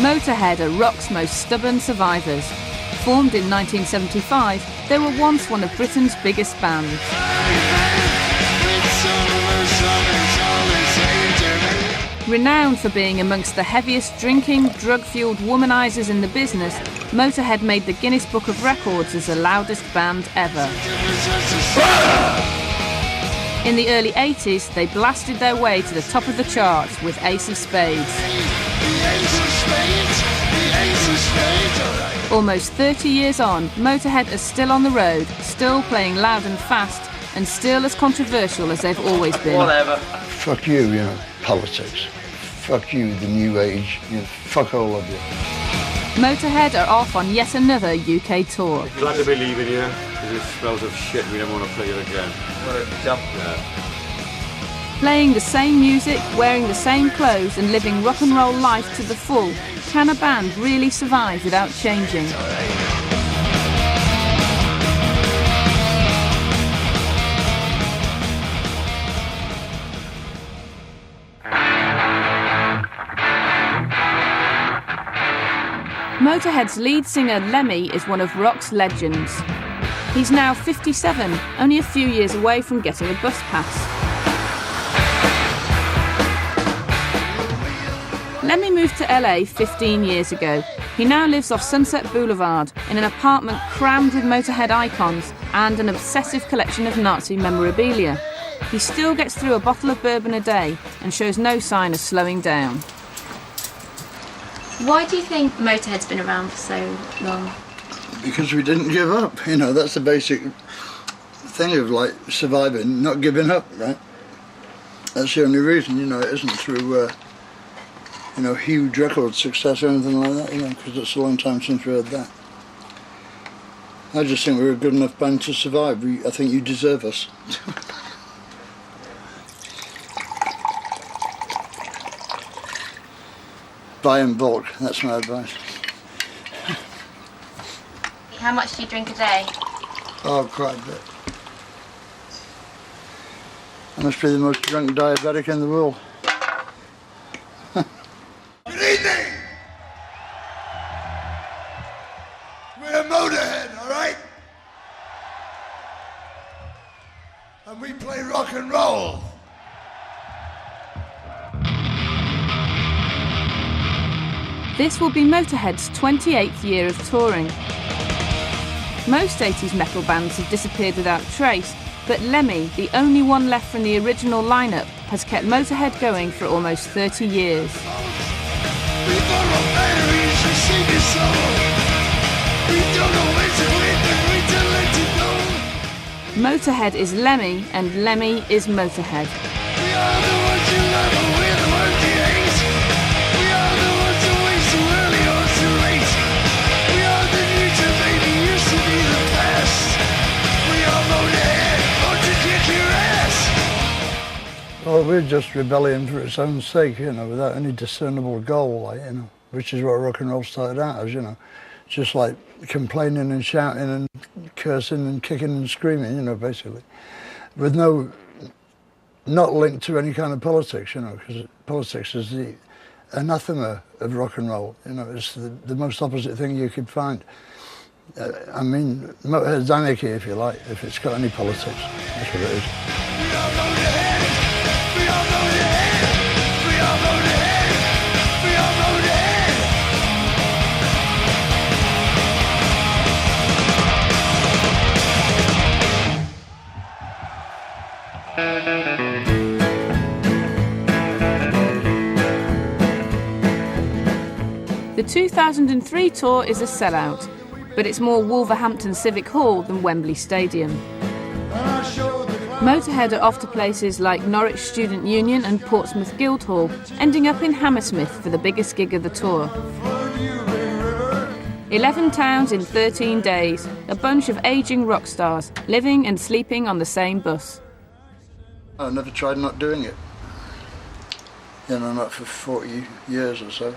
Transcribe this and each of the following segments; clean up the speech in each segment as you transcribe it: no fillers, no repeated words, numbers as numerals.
Motörhead are rock's most stubborn survivors. Formed in 1975, they were once one of Britain's biggest bands. Renowned for being amongst the heaviest drinking, drug-fueled womanizers in the business, Motörhead made the Guinness Book of Records as the loudest band ever. In the early 80s, they blasted their way to the top of the charts with Ace of Spades. Almost 30 years on, Motörhead are still on the road, still playing loud and fast, and still as controversial as they've always been. Whatever. Fuck you, politics. Fuck you, the new age. Fuck all of you. Motörhead are off on yet another UK tour. Glad to be leaving here, because it smells of shit. We don't want to play it again. What a jump. Yeah. Playing the same music, wearing the same clothes and living rock and roll life to the full, can a band really survive without changing? Motörhead's lead singer Lemmy is one of rock's legends. He's now 57, only a few years away from getting a bus pass. Lemmy moved to LA 15 years ago. He now lives off Sunset Boulevard in an apartment crammed with Motörhead icons and an obsessive collection of Nazi memorabilia. He still gets through a bottle of bourbon a day and shows no sign of slowing down. Why do you think Motörhead's been around for so long? Because we didn't give up, that's the basic thing of surviving, not giving up, right? That's the only reason, it isn't through, huge record success or anything like that, because it's a long time since we had that. I just think we're a good enough band to survive. I think you deserve us. Buy in bulk, that's my advice. How much do you drink a day? Oh, quite a bit. I must be the most drunk diabetic in the world. Good evening! We're Motörhead, all right? And we play rock and roll. This will be Motörhead's 28th year of touring. Most 80s metal bands have disappeared without trace, but Lemmy, the only one left from the original lineup, has kept Motörhead going for almost 30 years. Motörhead is Lemmy, and Lemmy is Motörhead. Well, we're just rebellion for its own sake, without any discernible goal, which is what rock and roll started out as, just like complaining and shouting and cursing and kicking and screaming, basically, with not linked to any kind of politics, because politics is the anathema of rock and roll, it's the most opposite thing you could find. Motorhead's anarchy, if you like, if it's got any politics, that's what it is. The 2003 tour is a sellout, but it's more Wolverhampton Civic Hall than Wembley Stadium. Motörhead are off to places like Norwich Student Union and Portsmouth Guildhall, ending up in Hammersmith for the biggest gig of the tour. 11 towns in 13 days, a bunch of ageing rock stars, living and sleeping on the same bus. I never tried not doing it. Not for 40 years or so.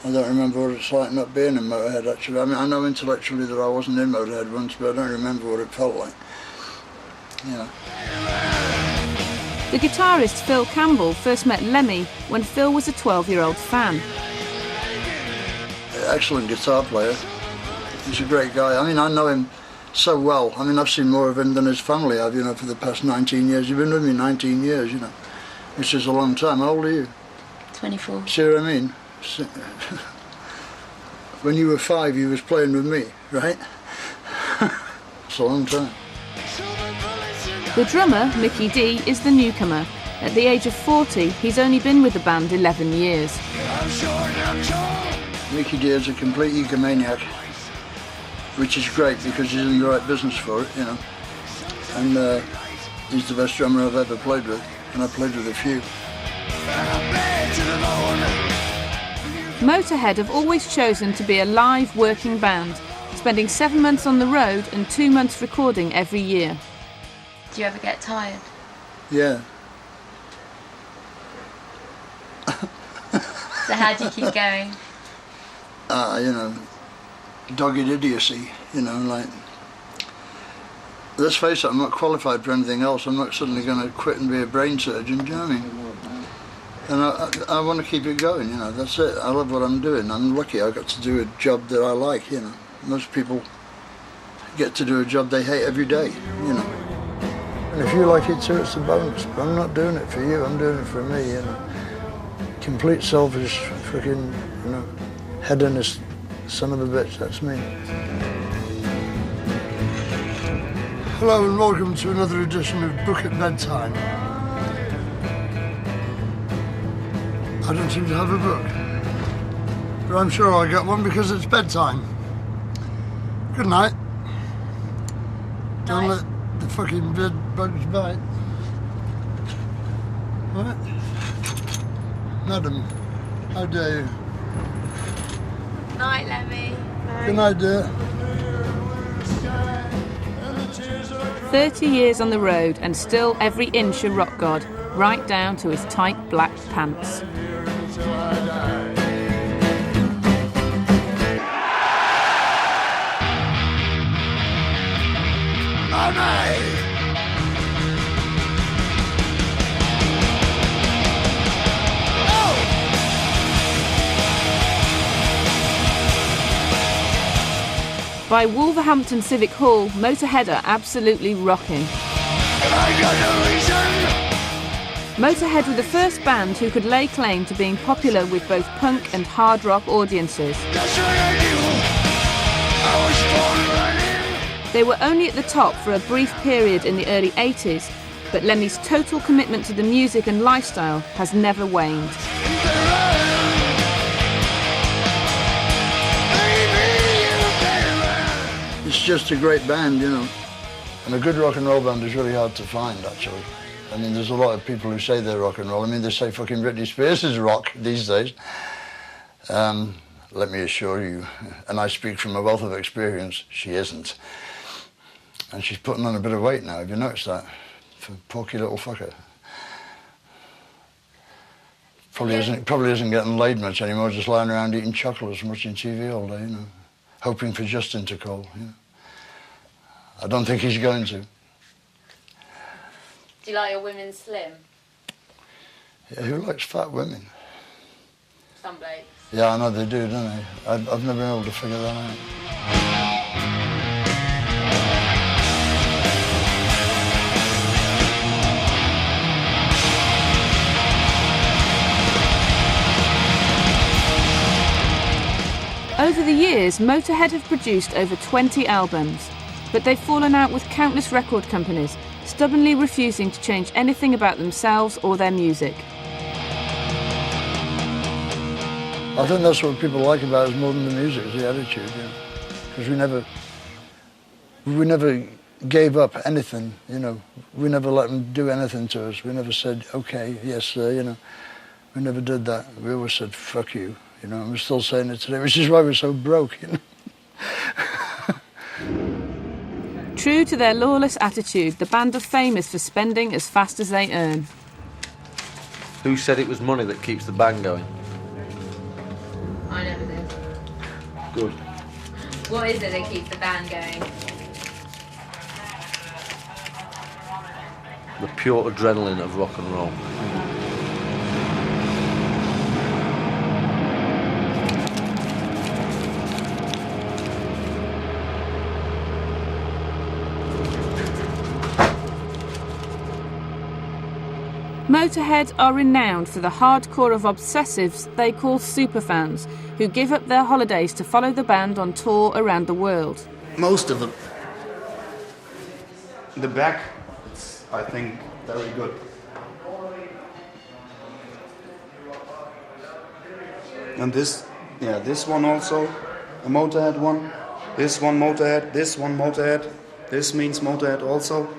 I don't remember what it's like not being in Motörhead, actually. I know intellectually that I wasn't in Motörhead once, but I don't remember what it felt like. The guitarist Phil Campbell first met Lemmy when Phil was a 12-year-old fan. Excellent guitar player. He's a great guy. I mean, I know him so well. I mean, I've seen more of him than his family have, you know, for the past 19 years. You've been with me 19 years, you know, which is a long time. How old are you? 24. See what I mean? When you were 5, you was playing with me, right? It's a long time. The drummer, Mickey D, is the newcomer. At the age of 40, he's only been with the band 11 years. Mickey D is a complete egomaniac, which is great because he's in the right business for it, you know. And he's the best drummer I've ever played with, and I've played with a few. Motörhead have always chosen to be a live working band, spending 7 months on the road and 2 months recording every year. Do you ever get tired? Yeah. So how do you keep going? You know, dogged idiocy, you know, like, let's face it, I'm not qualified for anything else. I'm not suddenly going to quit and be a brain surgeon, do you know what I mean? And I want to keep it going, you know, that's it. I love what I'm doing. I'm lucky I got to do a job that I like, you know. Most people get to do a job they hate every day, you know. And if you like it too, it's a bonus. But I'm not doing it for you, I'm doing it for me, you know. Complete selfish, freaking, you know, hedonist son of a bitch, that's me. Hello and welcome to another edition of Book at Bedtime. I don't seem to have a book, but I'm sure I'll get one because it's bedtime. Good night. Don't let the fucking bed bugs bite. What? Madam, how dare you? Night, Lemmy. Good night, dear. 30 years on the road and still every inch a rock god, right down to his tight black pants. By Wolverhampton Civic Hall, Motörhead are absolutely rocking. Motörhead were the first band who could lay claim to being popular with both punk and hard rock audiences. They were only at the top for a brief period in the early 80s, but Lemmy's total commitment to the music and lifestyle has never waned. It's just a great band, you know. And a good rock and roll band is really hard to find, actually. I mean, there's a lot of people who say they're rock and roll. I mean, they say fucking Britney Spears is rock these days. Let me assure you, and I speak from a wealth of experience, she isn't. And she's putting on a bit of weight now, have you noticed that? For a porky little fucker. Probably isn't getting laid much anymore, just lying around eating chocolates and watching TV all day, you know. Hoping for Justin to call, you know. I don't think he's going to. Do you like your women slim? Yeah, who likes fat women? Some blokes. Yeah, I know they do, don't they? I've never been able to figure that out. Over the years, Motörhead have produced over 20 albums, but they've fallen out with countless record companies, stubbornly refusing to change anything about themselves or their music. I think that's what people like about us more than the music, is the attitude, yeah. Because we never gave up anything, you know. We never let them do anything to us. We never said, okay, yes, sir, you know. We never did that. We always said, fuck you, you know. And we're still saying it today, which is why we're so broke, you know. True to their lawless attitude, the band are famous for spending as fast as they earn. Who said it was money that keeps the band going? I never did. Good. What is it that keeps the band going? The pure adrenaline of rock and roll. Motorhead are renowned for the hardcore of obsessives they call superfans, who give up their holidays to follow the band on tour around the world. Most of them. The back, it's, I think, very good. And this, yeah, this one also, a Motorhead one. This one Motorhead, this one Motorhead. This means Motorhead also.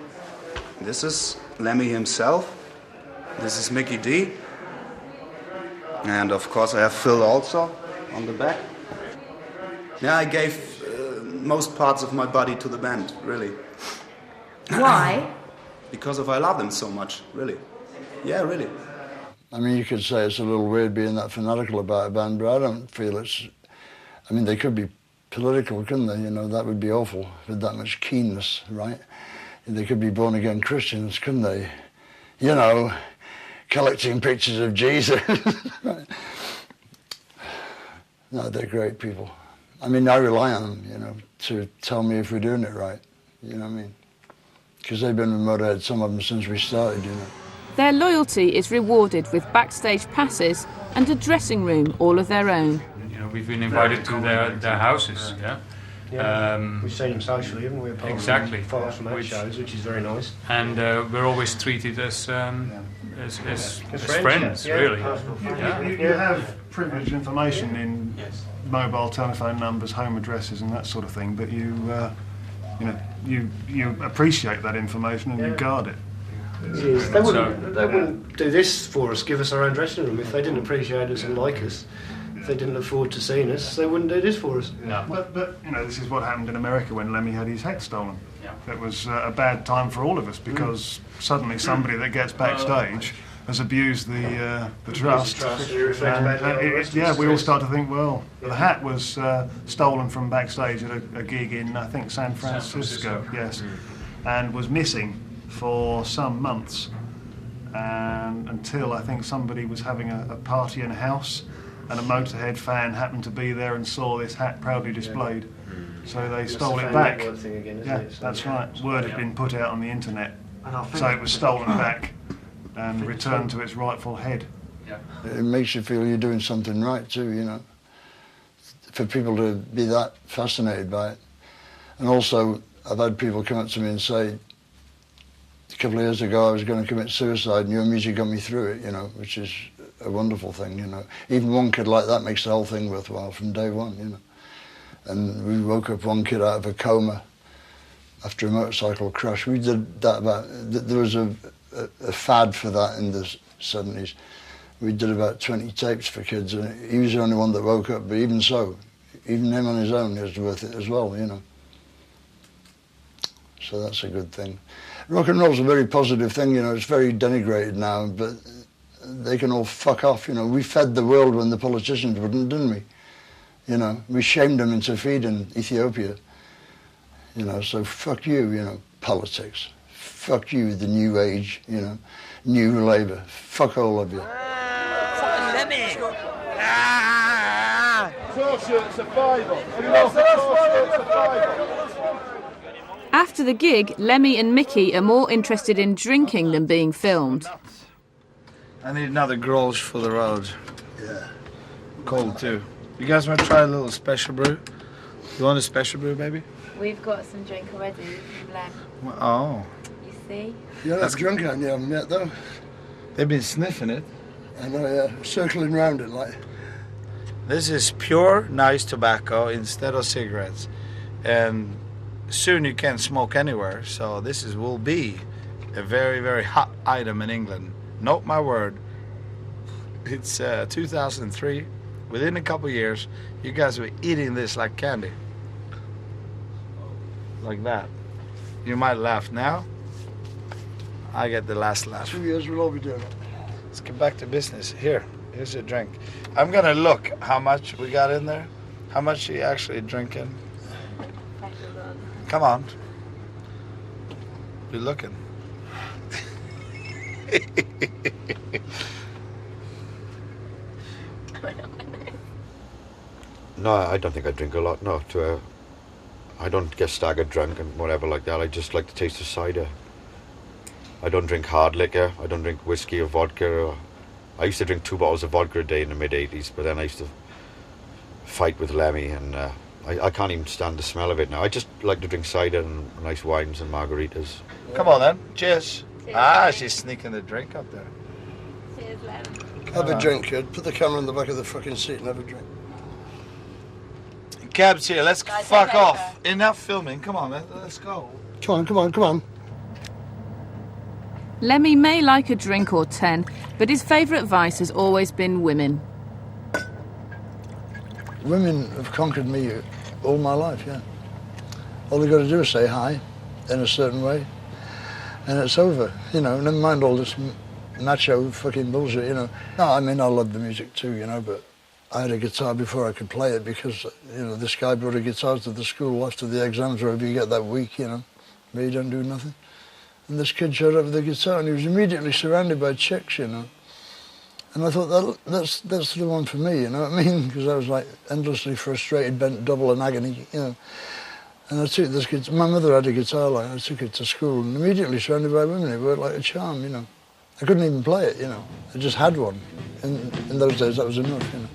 This is Lemmy himself. This is Mickey D. And of course I have Phil also on the back. Yeah, I gave most parts of my body to the band, really. Why? Because I love them so much, really. Yeah, really. I mean, you could say it's a little weird being that fanatical about a band, but I don't feel it's... I mean, they could be political, couldn't they? You know, that would be awful with that much keenness, right? They could be born-again Christians, couldn't they? You know, collecting pictures of Jesus. Right. No, they're great people. I mean, I rely on them, you know, to tell me if we're doing it right. You know what I mean? Because they've been with Motörhead, some of them, since we started, you know. Their loyalty is rewarded with backstage passes and a dressing room all of their own. You know, we've been invited to their houses, yeah. Yeah, we've seen them socially, haven't we? Exactly. Apart from our shows, which is very nice. And we're always treated as friends, yeah. really. Yeah. You have privileged information in mobile telephone numbers, home addresses, and that sort of thing. But you appreciate that information and you guard it. They wouldn't do this for us, give us our own dressing room if they didn't appreciate us and like us. If they didn't look forward to seeing us, they wouldn't do this for us. No. But you know, this is what happened in America when Lemmy had his hat stolen. Yeah. It was a bad time for all of us because suddenly somebody that gets backstage has abused the trust. We all start to think, well, the hat was stolen from backstage at a gig in, I think, San Francisco, yes, and was missing for some months, and until I think somebody was having a party in a house and a Motorhead fan happened to be there and saw this hat proudly displayed. So they stole it back. Yeah, that's right. Word had been put out on the internet, so it was stolen back and returned to its rightful head. It makes you feel you're doing something right too, you know, for people to be that fascinated by it. And also, I've had people come up to me and say, a couple of years ago I was going to commit suicide and your music got me through it, you know, which is a wonderful thing, you know. Even one kid like that makes the whole thing worthwhile from day one, you know. And we woke up one kid out of a coma after a motorcycle crash. We did that there was a fad for that in the 70s. We did about 20 tapes for kids, and he was the only one that woke up, but even so, even him on his own is worth it as well, you know. So that's a good thing. Rock and roll's a very positive thing, you know. It's very denigrated now, but they can all fuck off, you know. We fed the world when the politicians wouldn't, didn't we? You know, we shamed them into feeding Ethiopia. You know, so fuck you, you know, politics. Fuck you, the new age, you know, new Labour. Fuck all of you. After the gig, Lemmy and Mickey are more interested in drinking than being filmed. I need another Grolsch for the road. Yeah. Cold too. You guys want to try a little special brew? You want a special brew, baby? We've got some drink already from Lem. Oh. You see? You're not drunk, aren't you? Haven't yet, though. They've been sniffing it. I know, yeah. Circling round it, like. This is pure, nice tobacco instead of cigarettes. And soon you can't smoke anywhere, so this will be a very, very hot item in England. Note my word. It's 2003. Within a couple of years, you guys will be eating this like candy. Like that. You might laugh now. I get the last laugh. 2 years we'll all be doing it. Let's get back to business. Here's your drink. I'm gonna look how much we got in there. How much are you actually drinking? Come on. Be looking. No, I don't think I drink a lot. No, I don't get staggered drunk and whatever like that. I just like the taste of cider. I don't drink hard liquor. I don't drink whiskey or vodka. I used to drink 2 bottles of vodka a day in the mid-'80s, but then I used to fight with Lemmy, and I can't even stand the smell of it now. I just like to drink cider and nice wines and margaritas. Come on then, cheers. Ah, she's sneaking the drink up there. Cheers, Lem. Have a drink, kid. Put the camera in the back of the fucking seat and have a drink. Cab's here, let's Guys, fuck take off. over. Enough filming, come on, let's go. Come on, come on, come on. Lemmy may like a drink or 10, but his favourite vice has always been women. Women have conquered me all my life, yeah. All they've got to do is say hi in a certain way, and it's over, you know. Never mind all this macho fucking bullshit, you know. No, I mean, I love the music too, you know, but I had a guitar before I could play it because, you know, this guy brought a guitar to the school after the exams were over. You get that week, you know, where you don't do nothing. And this kid showed up with a guitar and he was immediately surrounded by chicks, you know. And I thought, that's the one for me, you know what I mean? Because I was like endlessly frustrated, bent double in agony, you know. And I took this guitar, my mother had a guitar line, I took it to school and immediately surrounded by women. It worked like a charm, you know. I couldn't even play it, you know. I just had one. In those days, that was enough, you know.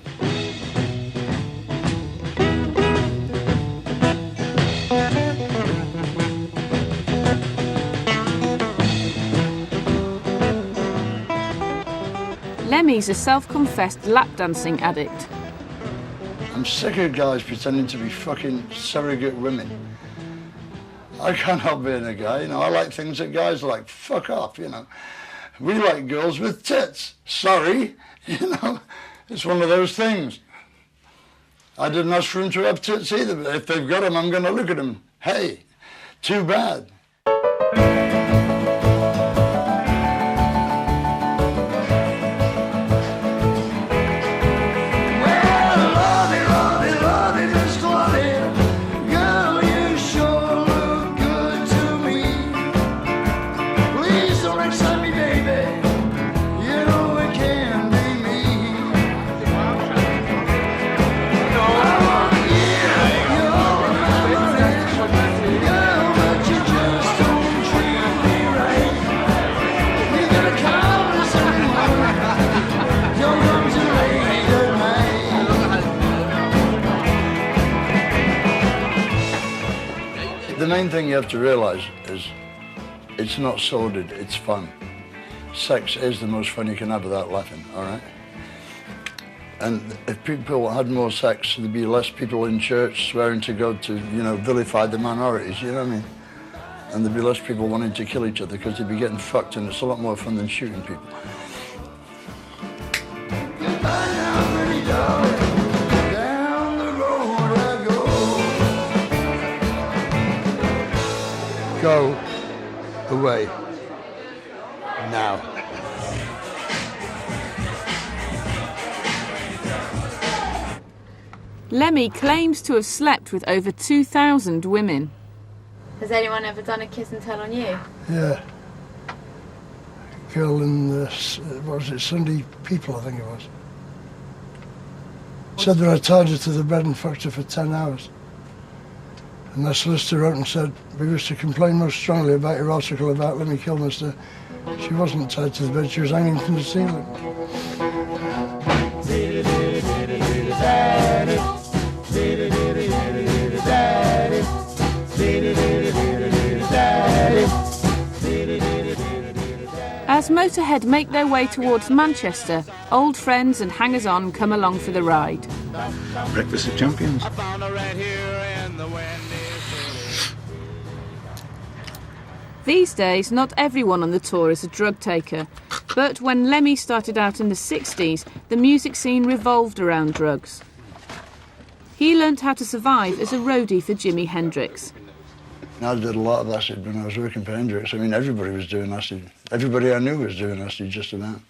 Lemmy's a self-confessed lap dancing addict. I'm sick of guys pretending to be fucking surrogate women. I can't help being a guy, you know. I like things that guys like. Fuck off, you know. We like girls with tits. Sorry, you know. It's one of those things. I didn't ask for them to have tits either, but if they've got them, I'm going to look at them. Hey, too bad. The main thing you have to realise is it's not sordid, it's fun. Sex is the most fun you can have without laughing, all right? And if people had more sex, there'd be less people in church swearing to God to, you know, vilify the minorities, you know what I mean? And there'd be less people wanting to kill each other because they'd be getting fucked, and it's a lot more fun than shooting people. Go away now. Lemmy claims to have slept with over 2,000 women. Has anyone ever done a kiss and tell on you? Yeah. Girl in the, what was it, Sunday People, I think it was. Said that I tied her to the bed and fucked her for 10 hours. And the solicitor wrote and said, we wish to complain most strongly about your article about Lemmy Kilmister. She wasn't tied to the bed, she was hanging from the ceiling. As Motörhead make their way towards Manchester, old friends and hangers-on come along for the ride. Breakfast of Champions. These days, not everyone on the tour is a drug taker, but when Lemmy started out in the 60s, the music scene revolved around drugs. He learnt how to survive as a roadie for Jimi Hendrix. I did a lot of acid when I was working for Hendrix. I mean, everybody was doing acid. Everybody I knew was doing acid, just about.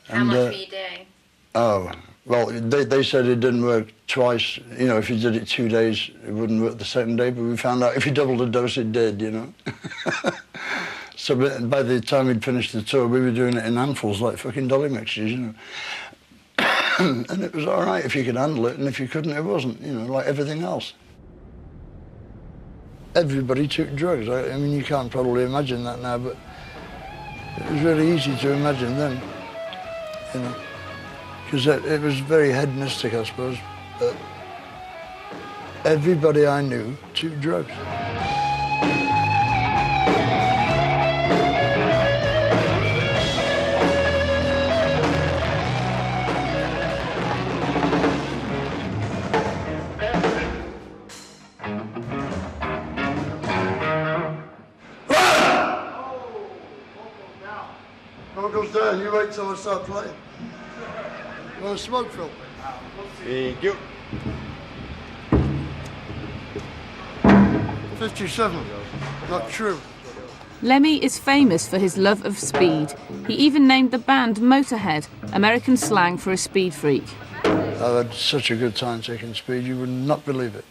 How much were you doing? Oh, well, they said it didn't work twice. You know, if you did it 2 days, it wouldn't work the second day, but we found out if you doubled the dose, it did, you know. So by the time we'd finished the tour, we were doing it in handfuls like fucking dolly mixtures, you know. And it was all right if you could handle it, and if you couldn't, it wasn't, you know, like everything else. Everybody took drugs. I mean, you can't probably imagine that now, but it was really easy to imagine then, you know, because it was very hedonistic, I suppose. But everybody I knew took drugs. Goes down, you wait till I start playing. You want to smoke, Phil? Thank you. 57. Not true. Lemmy is famous for his love of speed. He even named the band Motörhead, American slang for a speed freak. I had such a good time taking speed, you would not believe it.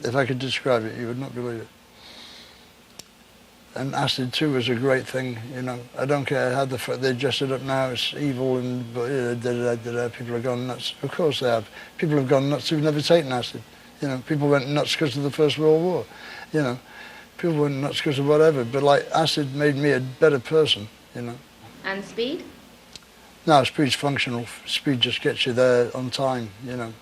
If I could describe it, you would not believe it. And acid too was a great thing, you know. I don't care how they dress it up now, it's evil and people have gone nuts. Of course they have. People have gone nuts who've never taken acid. You know, people went nuts because of the First World War. You know, people went nuts because of whatever, but like acid made me a better person, you know. And speed? No, speed's functional. Speed just gets you there on time, you know.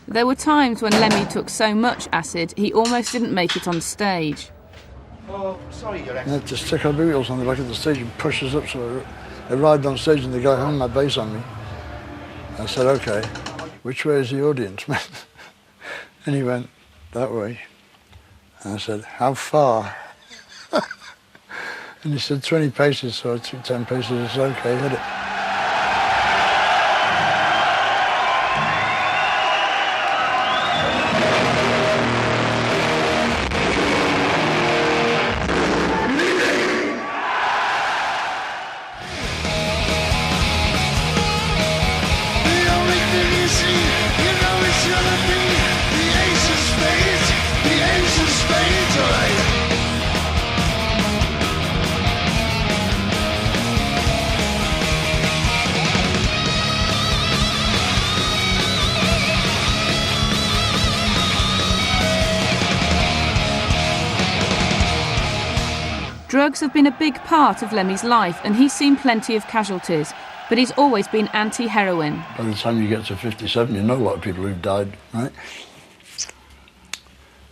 There were times when Lemmy took so much acid he almost didn't make it on stage. Oh, sorry, Your Excellency. They had to stick our wheels on the back of the stage and push us up, so I arrived on stage and the guy hung my bass on me. I said, OK, which way is the audience, man? And he went, that way. And I said, how far? And he said, 20 paces, so I took 10 paces. I said, OK, hit it. Drugs have been a big part of Lemmy's life and he's seen plenty of casualties, but he's always been anti-heroin. By the time you get to 57, you know a lot of people who've died, right?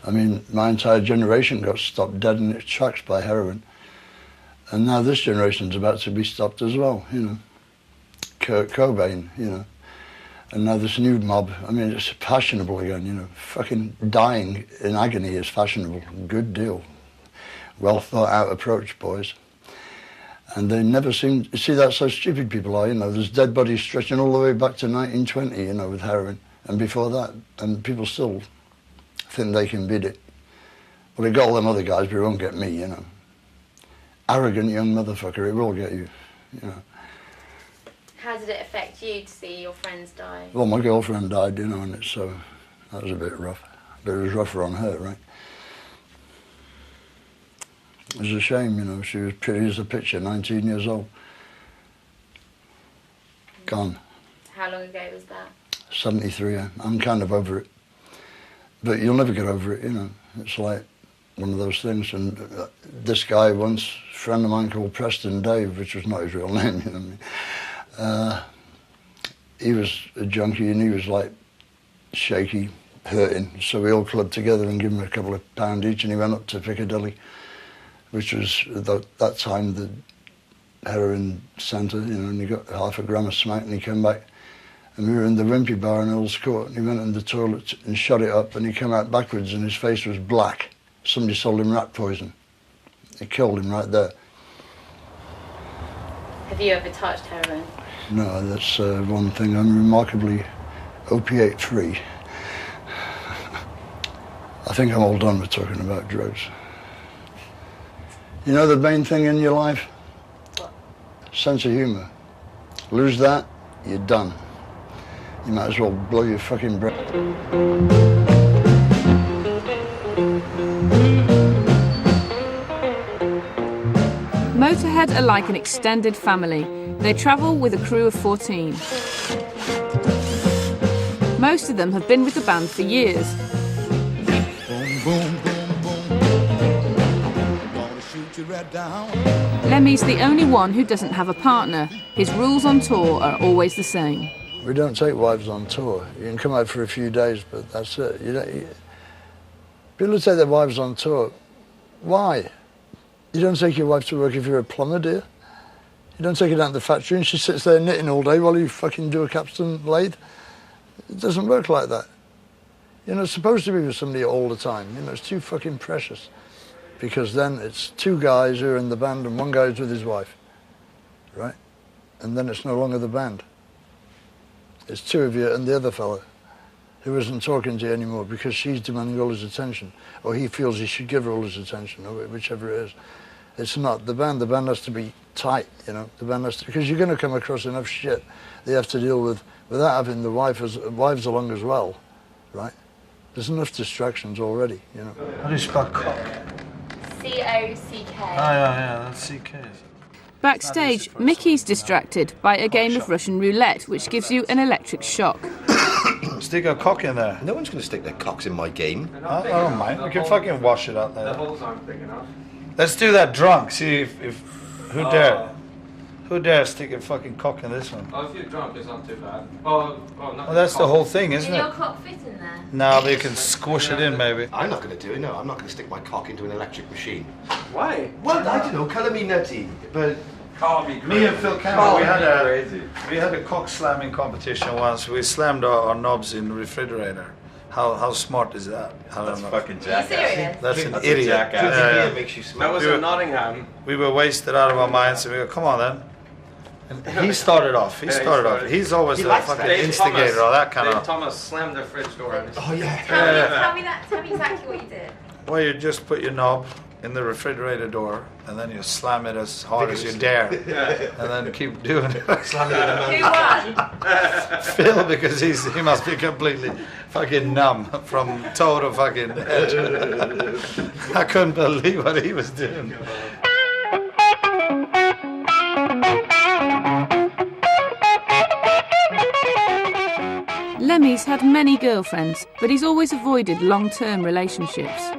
I mean, my entire generation got stopped dead in its tracks by heroin. And now this generation's about to be stopped as well, you know. Kurt Cobain, you know. And now this new mob, I mean, it's fashionable again, you know. Fucking dying in agony is fashionable. Good deal. Well thought out approach, boys. And they never seem, you see, that's how stupid people are, you know. There's dead bodies stretching all the way back to 1920, you know, with heroin. And before that, and people still think they can beat it. Well, they got all them other guys, but it won't get me, you know. Arrogant young motherfucker, it will get you, you know. How did it affect you to see your friends die? Well, my girlfriend died, you know, and it's so, that was a bit rough. But it was rougher on her, right? It was a shame, you know, she was pretty as a picture, 19 years old. Gone. How long ago was that? 73, yeah. I'm kind of over it. But you'll never get over it, you know. It's like one of those things. And this guy once, a friend of mine called Preston Dave, which was not his real name, you know what I mean? He was a junkie and he was like shaky, hurting. So we all clubbed together and gave him a couple of pounds each and he went up to Piccadilly, which was at that time the heroin centre, you know, and he got half a gram of smack and he came back. And we were in the Wimpy bar in Earl's Court and he went in the toilet and shot it up and he came out backwards and his face was black. Somebody sold him rat poison. It killed him right there. Have you ever touched heroin? No, that's one thing. I'm remarkably opiate-free. I think I'm all done with talking about drugs. You know the main thing in your life? What? Sense of humour. Lose that, you're done. You might as well blow your fucking breath. Motörhead are like an extended family. They travel with a crew of 14. Most of them have been with the band for years. Lemmy's the only one who doesn't have a partner. His rules on tour are always the same. We don't take wives on tour. You can come out for a few days, but that's it. People take their wives on tour. Why? You don't take your wife to work if you're a plumber, do you? You don't take her down to the factory and she sits there knitting all day while you fucking do a capstan lathe. It doesn't work like that. You're not supposed to be with somebody all the time. You know, it's too fucking precious. Because then it's two guys who are in the band and one guy's with his wife, right? And then it's no longer the band. It's two of you and the other fella who isn't talking to you anymore because she's demanding all his attention, or he feels he should give her all his attention, or whichever it is. It's not the band. The band has to be tight, you know. The band has to, because you're going to come across enough shit they have to deal with without having the wives along as well, right? There's enough distractions already, you know. How do you spell cock? C-O-C-K. Oh, yeah, that's C-K. Backstage, Mickey's distracted by a game of Russian roulette, which gives you an electric shock. Stick a cock in there. No one's going to stick their cocks in my game. I don't mind. We can fucking wash it out there. Let's do that drunk. See if who dares stick a fucking cock in this one? Oh, if you're drunk, it's not too bad. Well, that's the whole thing, isn't Can it? your cock fit in there? No, but you can squish it in, maybe. I'm not going to do it, no. I'm not going to stick my cock into an electric machine. Why? Well, I don't know, colour me nutty, but... Call me crazy. Me and Phil Campbell, we had a cock slamming competition once. We slammed our knobs in the refrigerator. How smart is that? That's fucking jackass. Are you serious? That's an That's idiot. jackass. Makes you smart. That was in Nottingham. We were wasted out of our minds, and we go, come on then. And he started off. He's always the fucking instigator of that kind Dave of... Thomas slammed the fridge door. Oh, yeah. Tell me exactly what you did. Well, you just put your knob in the refrigerator door, and then you slam it as hard as you dare. And then keep doing it. Who won? Phil, because he must be completely fucking numb from toe to fucking head. I couldn't believe what he was doing. Lemmy's had many girlfriends, but he's always avoided long-term relationships.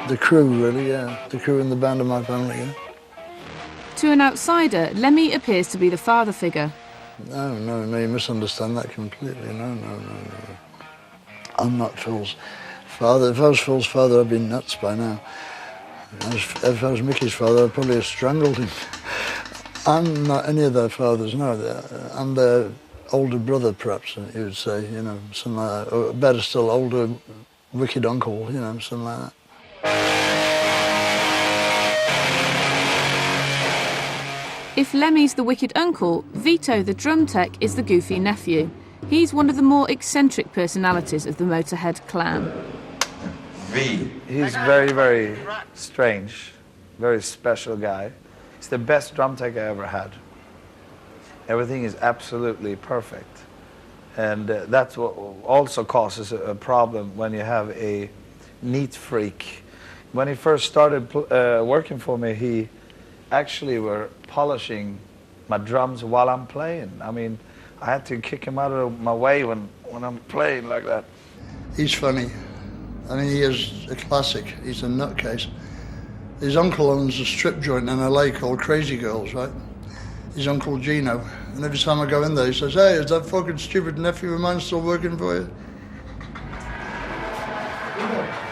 The crew, really, yeah. The crew and the band of my family, yeah. To an outsider, Lemmy appears to be the father figure. No, you misunderstand that completely. No. I'm not Phil's father. If I was Phil's father, I'd be nuts by now. If I was Mickey's father, I'd probably have strangled him. I'm not any of their fathers, no. I'm their older brother, perhaps, you would say, you know, something like that. Or better still, older wicked uncle, you know, something like that. If Lemmy's the wicked uncle, Vito, the drum tech, is the goofy nephew. He's one of the more eccentric personalities of the Motörhead clan. He's very, very strange, very special guy. He's the best drum tech I ever had. Everything is absolutely perfect. And that's what also causes a problem when you have a neat freak. When he first started working for me, he actually were polishing my drums while I'm playing. I mean, I had to kick him out of my way when I'm playing like that. He's funny. I mean, he is a classic. He's a nutcase. His uncle owns a strip joint in LA called Crazy Girls, right? His uncle Gino. And every time I go in there, he says, "Hey, is that fucking stupid nephew of mine still working for you?"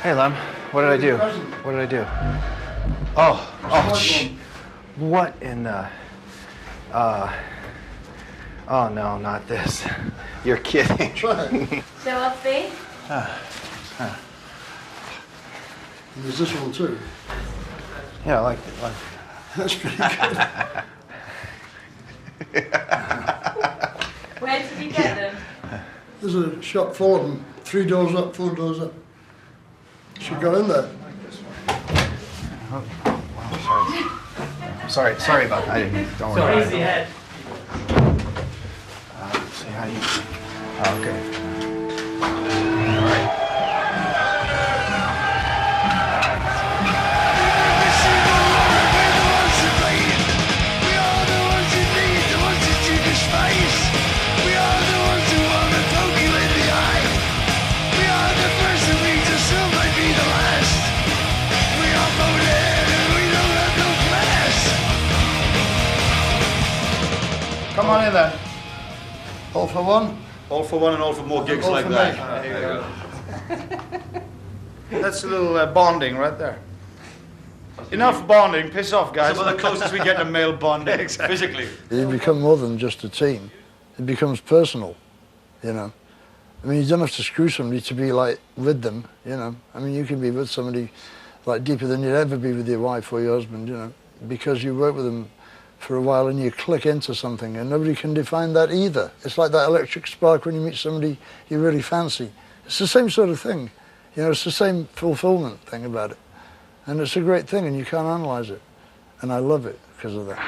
Hey, Lem. What did I do? What did I do? Oh, shh. What in the... oh, no, not this. You're kidding. Show off, B. There's this one too. Yeah, I like it. That's pretty good. Where did you get them? There's a shop full of them. 3 doors up, 4 doors up. Should go in there. Oh, wow, sorry about that. I didn't. Don't worry. Crazy head. See how you. Oh, okay. All right. Come on in then. All for one? All for one and all for more gigs All like for that. me. There you go. That's a little bonding right there. Enough bonding, piss off, guys. It's about the closest we get to male bonding, Exactly. physically. You become more than just a team. It becomes personal, you know. I mean, you don't have to screw somebody to be, like, with them, you know. I mean, you can be with somebody, like, deeper than you'd ever be with your wife or your husband, you know, because you work with them for a while and you click into something, and nobody can define that either. It's like that electric spark when you meet somebody you really fancy. It's the same sort of thing. You know, it's the same fulfillment thing about it. And it's a great thing, and you can't analyze it. And I love it because of that.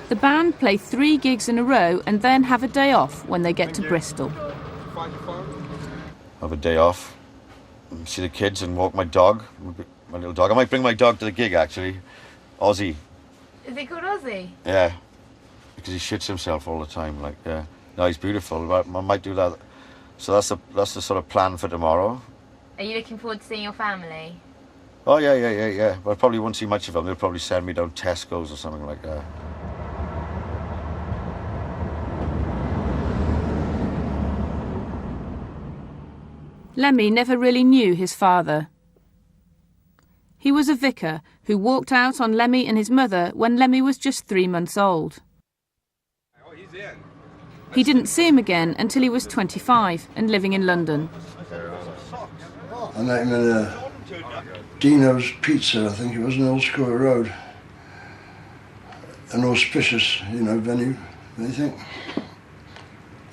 The band play 3 gigs in a row and then have a day off when they get to Bristol. Have a day off, see the kids and walk my dog, my little dog. I might bring my dog to the gig, actually. Ozzy. Is it called Ozzy? Yeah, because he shits himself all the time. Like, yeah. No, he's beautiful. I might do that. So that's the sort of plan for tomorrow. Are you looking forward to seeing your family? Oh, yeah. But I probably won't see much of them. They'll probably send me down Tesco's or something like that. Lemmy never really knew his father. He was a vicar who walked out on Lemmy and his mother when Lemmy was just 3 months old. He didn't see him again until he was 25 and living in London. I met him in Dino's Pizza, I think it was, in Old Square Road. An auspicious, you know, venue, I think.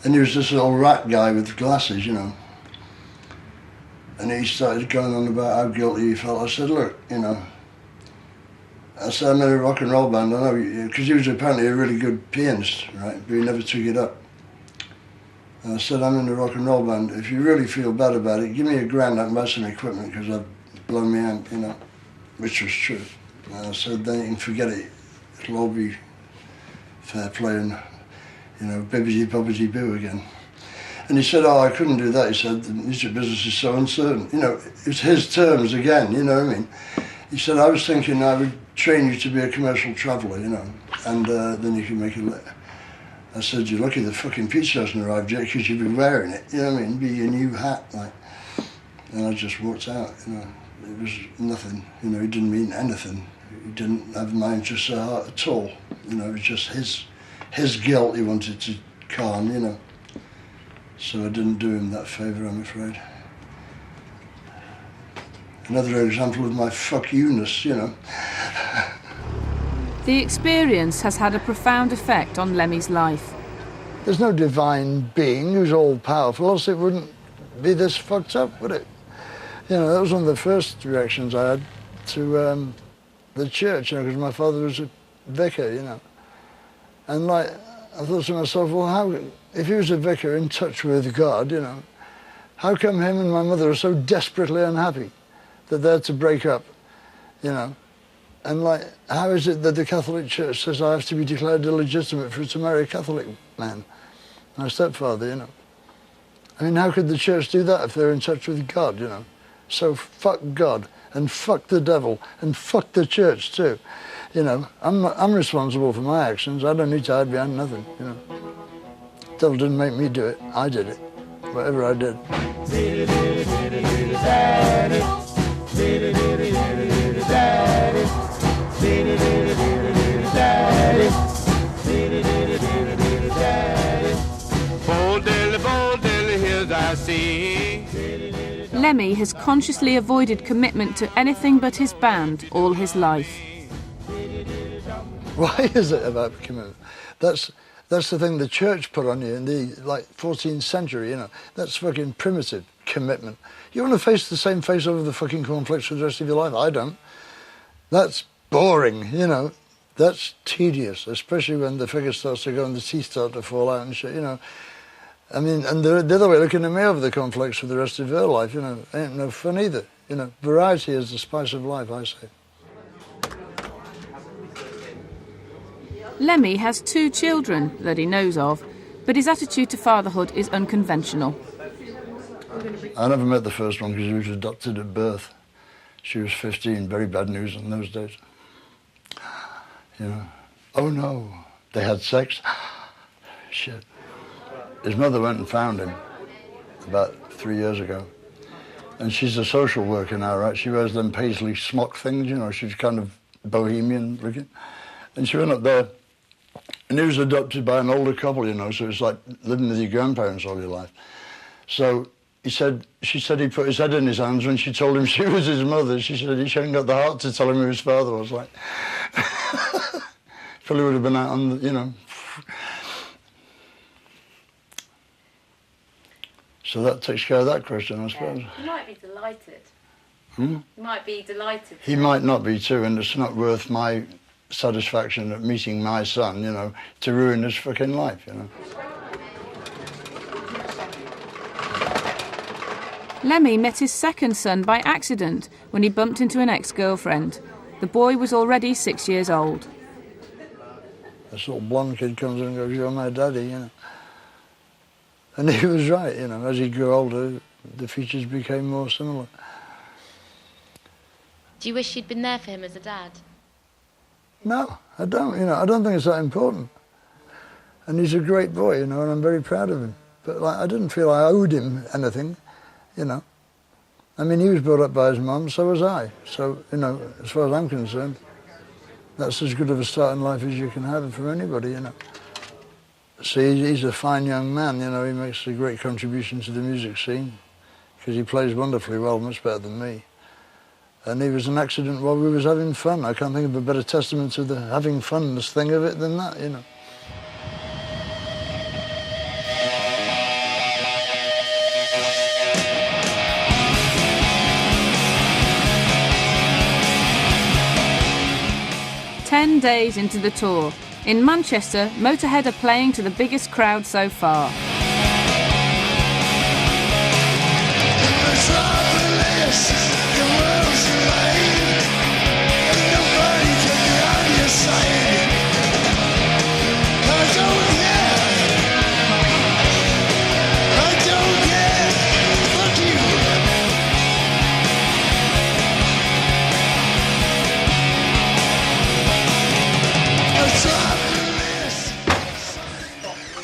And he was this little rat guy with glasses, you know. And he started going on about how guilty he felt. I said, look, you know, I said, I'm in a rock and roll band, I know, because he was apparently a really good pianist, right, but he never took it up. And I said, I'm in a rock and roll band. If you really feel bad about it, give me $1,000, I can buy some equipment, because I've blown my amp, you know, which was true. And I said, then you can forget it. It'll all be fair play and, you know, bibbidi-bobbidi-boo again. And he said, oh, I couldn't do that. He said, the music business is so uncertain. You know, it's his terms again, you know what I mean? He said, I was thinking I would train you to be a commercial traveller, you know, and then you can make a living. I said, you're lucky the fucking pizza hasn't arrived yet because you'd be wearing it, you know what I mean? Be your new hat, like. And I just walked out, you know. It was nothing, you know, he didn't mean anything. He didn't have my interest at heart at all. You know, it was just his guilt he wanted to calm, you know. So I didn't do him that favour, I'm afraid. Another example of my fuck you-ness, you know. The experience has had a profound effect on Lemmy's life. There's no divine being who's all-powerful, else it wouldn't be this fucked up, would it? You know, that was one of the first reactions I had to the church, you know, because my father was a vicar, you know. And, like, I thought to myself, well, how, if he was a vicar in touch with God, you know, how come him and my mother are so desperately unhappy that they're to break up, you know? And, like, how is it that the Catholic Church says I have to be declared illegitimate for to marry a Catholic man, my stepfather, you know? I mean, how could the church do that if they're in touch with God, you know? So fuck God, and fuck the devil, and fuck the church too. You know, I'm responsible for my actions. I don't need to hide behind nothing, you know. The devil didn't make me do it. I did it, whatever I did. Lemmy has consciously avoided commitment to anything but his band all his life. Why is it about commitment? That's the thing the church put on you in the, like, 14th century, you know. That's fucking primitive, commitment. You want to face the same face over the fucking cornflakes for the rest of your life? I don't. That's boring, you know. That's tedious, especially when the figure starts to go and the teeth start to fall out and shit, you know. I mean, and the other way, looking at me over the complex for the rest of her life, you know, ain't no fun either. You know, variety is the spice of life, I say. Lemmy has 2 children that he knows of, but his attitude to fatherhood is unconventional. I never met the first one because she was adopted at birth. She was 15, very bad news in those days. You know, oh no, they had sex? Shit. His mother went and found him about 3 years ago. And she's a social worker now, right? She wears them paisley smock things, you know, she's kind of bohemian looking. And she went up there, and he was adopted by an older couple, you know, so it's like living with your grandparents all your life. So she said he put his head in his hands when she told him she was his mother. She said he hadn't got the heart to tell him who his father was, like. Probably would have been out on the, you know. So that takes care of that question, I suppose. He might be delighted. Hmm? He might be delighted. He might not be too, and it's not worth my satisfaction at meeting my son, you know, to ruin his fucking life, you know. Lemmy met his second son by accident when he bumped into an ex-girlfriend. The boy was already 6 years old. This little blonde kid comes in and goes, "You're my daddy," you know. And he was right, you know. As he grew older, the features became more similar. Do you wish you'd been there for him as a dad? No, I don't, you know. I don't think it's that important. And he's a great boy, you know, and I'm very proud of him. But like, I didn't feel I owed him anything, you know. I mean, he was brought up by his mum, so was I. So, you know, as far as I'm concerned, that's as good of a start in life as you can have for anybody, you know. See, he's a fine young man, you know, he makes a great contribution to the music scene because he plays wonderfully well, much better than me. And he was an accident while we was having fun. I can't think of a better testament to the having funness thing of it than that, you know. "10 days into the tour. In Manchester, Motörhead are playing to the biggest crowd so far.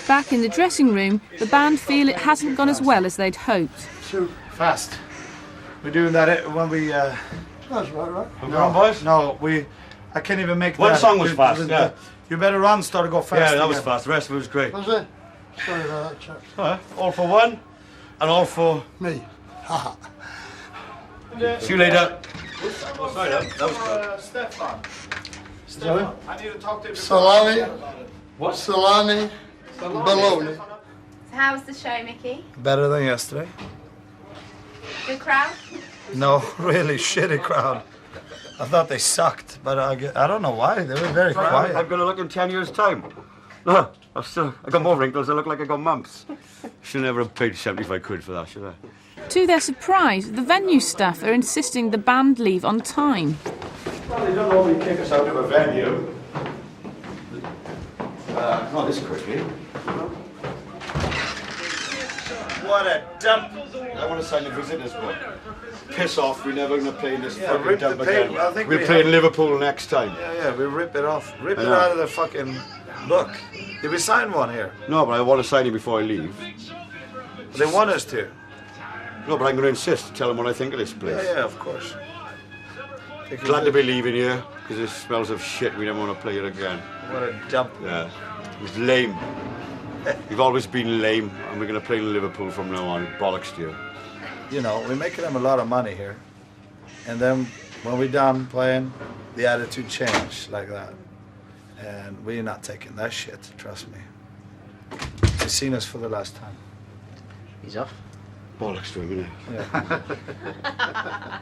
Back in the dressing room, the band feel it hasn't gone as well as they'd hoped. Too fast. We're doing that when we... That's right. We're on, boys? No, I can't even make One that. song was fast, yeah. You better run, start to go fast. Yeah, that was again. fast. The rest of it was great. Was it? Sorry about that, chap. All for one, and all for... Me. Haha. See you later. Oh, sorry, that was good. Stefan. Sorry? I need to talk to him. Salami. What? Salami. Bologna. So how was the show, Mickey? Better than yesterday. Good crowd? No, really shitty crowd. I thought they sucked, but I don't know why. They were very quiet. I'm going to look in 10 years' time. I got more wrinkles. I look like I got mumps. Should never have paid 75 quid for that, should I? To their surprise, the venue staff are insisting the band leave on time. Well, they don't normally kick us out of a venue. Not this quickly. What a dump. I want to sign a visitor's book. Piss off, we're never going to play in this Yeah, fucking rip the dump paper. again. I think We're we playing have- Liverpool next time. Yeah, we rip it off. Rip I it know. out of the fucking book. Did we sign one here? No, but I want to sign it before I leave. They want us to. No, but I'm going to insist. Tell them what I think of this place. Yeah, of course. Glad to be leaving here, because it smells of shit. We never want to play it again. What a dump. Yeah. It was lame. We've always been lame, and we're going to play in Liverpool from now on. Bollocks to you. You know, we're making them a lot of money here. And then when we're done playing, the attitude changed like that. And we're not taking that shit, trust me. You've seen us for the last time. He's off. Bollocks to him, innit?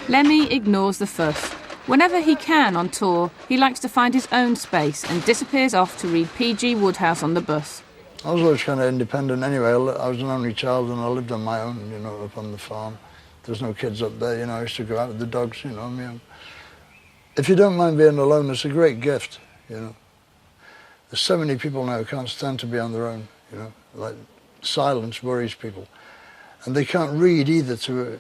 Lemmy ignores the fuss. Whenever he can on tour, he likes to find his own space and disappears off to read P.G. Wodehouse on the bus. I was always kind of independent anyway. I was an only child and I lived on my own, you know, up on the farm. There's no kids up there, you know. I used to go out with the dogs, you know. I mean, if you don't mind being alone, it's a great gift, you know. There's so many people now who can't stand to be on their own, you know. Like, silence worries people. And they can't read either to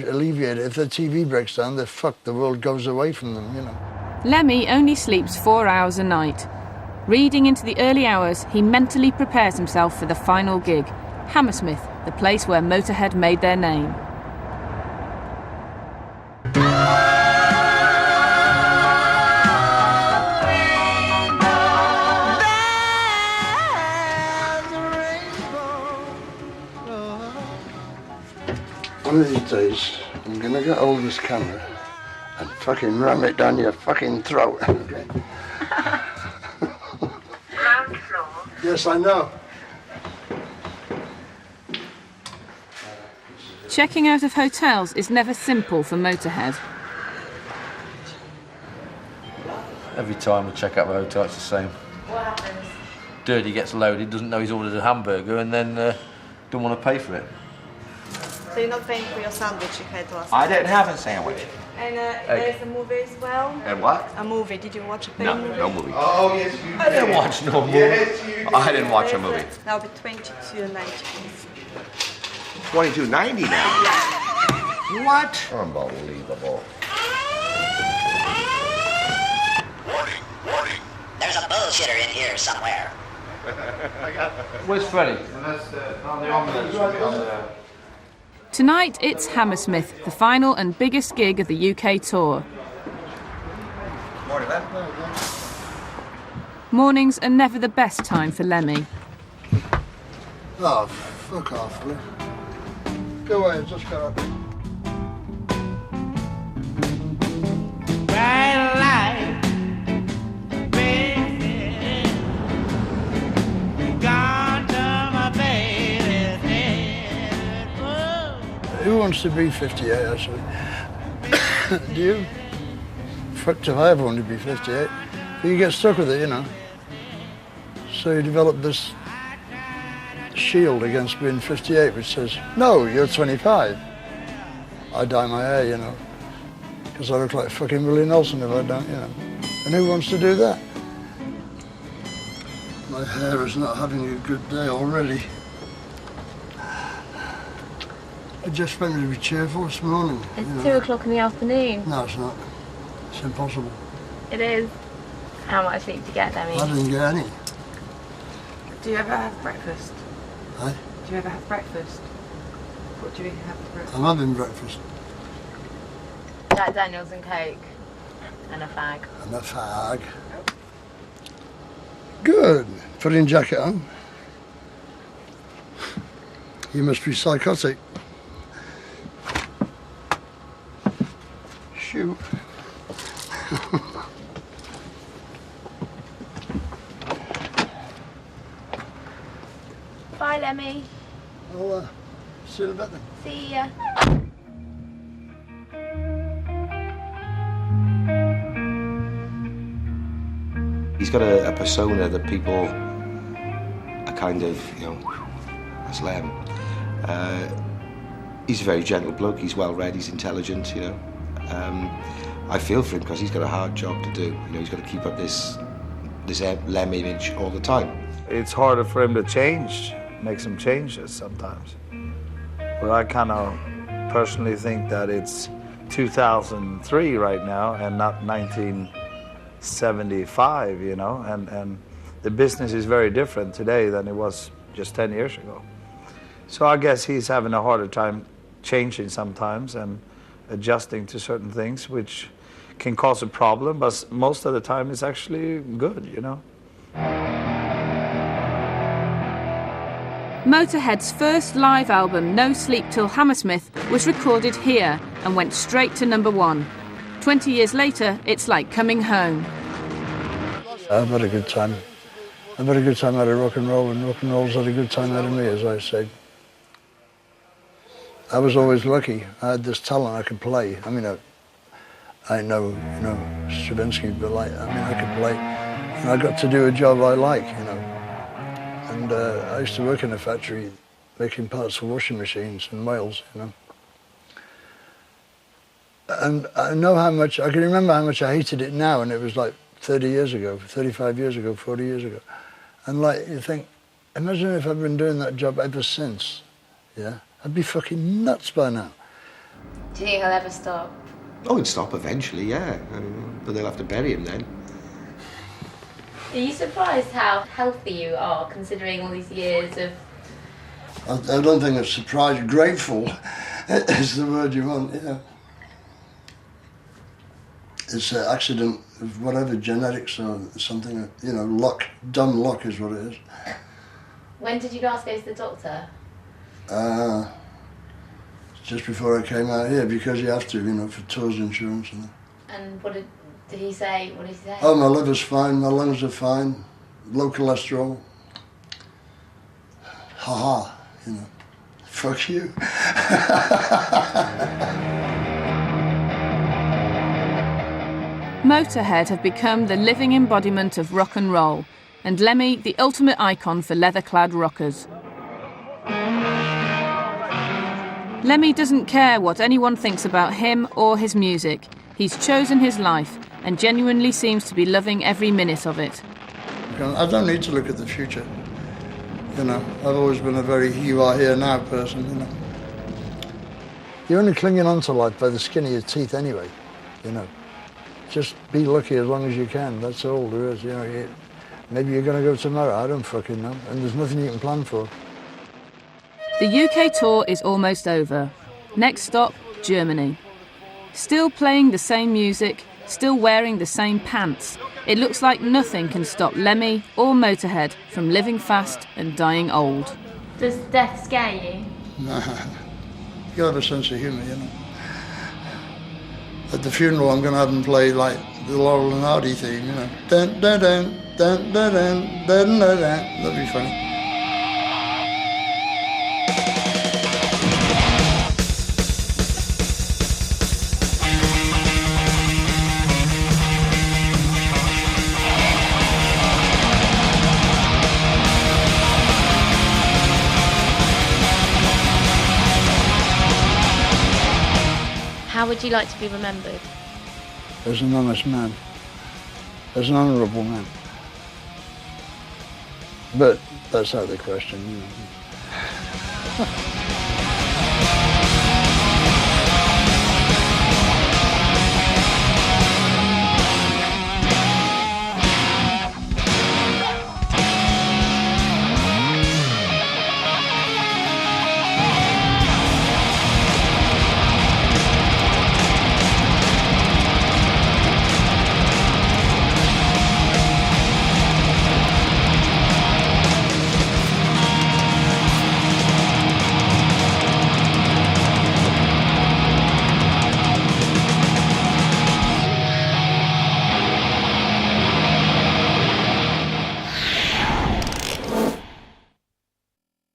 alleviate it. If their TV breaks down, they're fucked. The world goes away from them, you know. Lemmy only sleeps 4 hours a night. Reading into the early hours, he mentally prepares himself for the final gig, Hammersmith, the place where Motorhead made their name. One of these days, I'm gonna get hold of this camera and fucking ram it down your fucking throat. Okay. Ground floor. Yes, I know. Checking out of hotels is never simple for Motorhead. Every time we check out the hotel, it's the same. What happens? Dirty gets loaded, doesn't know he's ordered a hamburger, and then don't want to pay for it. So you're not paying for your sandwich you had last I night? didn't have a sandwich. And there's a movie as well. And what? A movie. Did you watch a film? No, movie? no movie. Oh, yes, you I didn't watch no movie. Yes, you did. I didn't watch a movie. That'll be $22.90. $22.90 now. What? Unbelievable. There's a bullshitter in here somewhere. Where's Freddie? Tonight it's Hammersmith, the final and biggest gig of the UK tour. Morning, man. Mornings are never the best time for Lemmy. Oh, fuck off, will you? Go away, just go up. Who wants to be 58, actually? Do you? Fucked if I ever want to be 58. But you get stuck with it, you know. So you develop this shield against being 58, which says, no, you're 25. I dye my hair, you know, because I look like fucking Willie Nelson if I don't, you know. And who wants to do that? My hair is not having a good day already. I just wanted to be cheerful this morning. It's you know. 2 o'clock in the afternoon. No, it's not. It's impossible. It is. How much sleep do you get, Lemmy? I didn't get any. Do you ever have breakfast? Eh? Do you ever have breakfast? What do you have for breakfast? I'm having breakfast. Jack Daniels and Coke. And a fag. And a fag. Good. Putting jacket on. You must be psychotic. Shoot. Bye, Lemmy. I'll see you in a bit then. See ya. He's got a persona that people are kind of, you know, that's Lem. He's a very gentle bloke, he's well read, he's intelligent, you know. I feel for him because he's got a hard job to do. You know, he's got to keep up this Lem image all the time. It's harder for him to change, make some changes sometimes. But I kind of personally think that it's 2003 right now and not 1975, you know, and the business is very different today than it was just 10 years ago. So I guess he's having a harder time changing sometimes and adjusting to certain things, which can cause a problem, but most of the time it's actually good, you know. Motorhead's first live album, No Sleep Till Hammersmith, was recorded here and went straight to #1. 20 years later, it's like coming home. I've had a good time. I've had a good time out of rock and roll, and rock and roll's had a good time out of me, as I say. I was always lucky. I had this talent I could play. I mean, I know, you know, Stravinsky, but like, I mean, I could play, and I got to do a job I like, you know. And I used to work in a factory making parts for washing machines in Wales, you know. And I know how much, I can remember how much I hated it now, and it was like 30 years ago, 35 years ago, 40 years ago. And like, you think, imagine if I'd been doing that job ever since, yeah? I'd be fucking nuts by now. Do you think he'll ever stop? Oh, he'd stop eventually, yeah. But they'll have to bury him then. Are you surprised how healthy you are, considering all these years of... I don't think it's surprised. Grateful is the word you want, yeah. It's an accident of whatever, genetics or something, you know, luck. Dumb luck is what it is. When did you last go to the doctor? Just before I came out here, because you have to, you know, for tours insurance and that. And what did he say? What did he say? Oh, my liver's fine, my lungs are fine, low cholesterol. Ha-ha, you know, fuck you. Motörhead have become the living embodiment of rock and roll, and Lemmy the ultimate icon for leather-clad rockers. Lemmy doesn't care what anyone thinks about him or his music. He's chosen his life and genuinely seems to be loving every minute of it. I don't need to look at the future. You know, I've always been a very you are here now person, you know. You're only clinging on to life by the skin of your teeth anyway, you know. Just be lucky as long as you can, that's all there is, you know. Maybe you're going to go tomorrow, I don't fucking know, and there's nothing you can plan for. The UK tour is almost over. Next stop, Germany. Still playing the same music, still wearing the same pants. It looks like nothing can stop Lemmy or Motörhead from living fast and dying old. Does death scare you? Nah, you gotta have a sense of humour, you know. At the funeral, I'm gonna have them play like the Laurel and Hardy theme, you know. Dun dun dun dun dun dun dun dun dun. That'd be funny. How would you like to be remembered? As an honest man, as an honourable man. But that's out of the question, you know.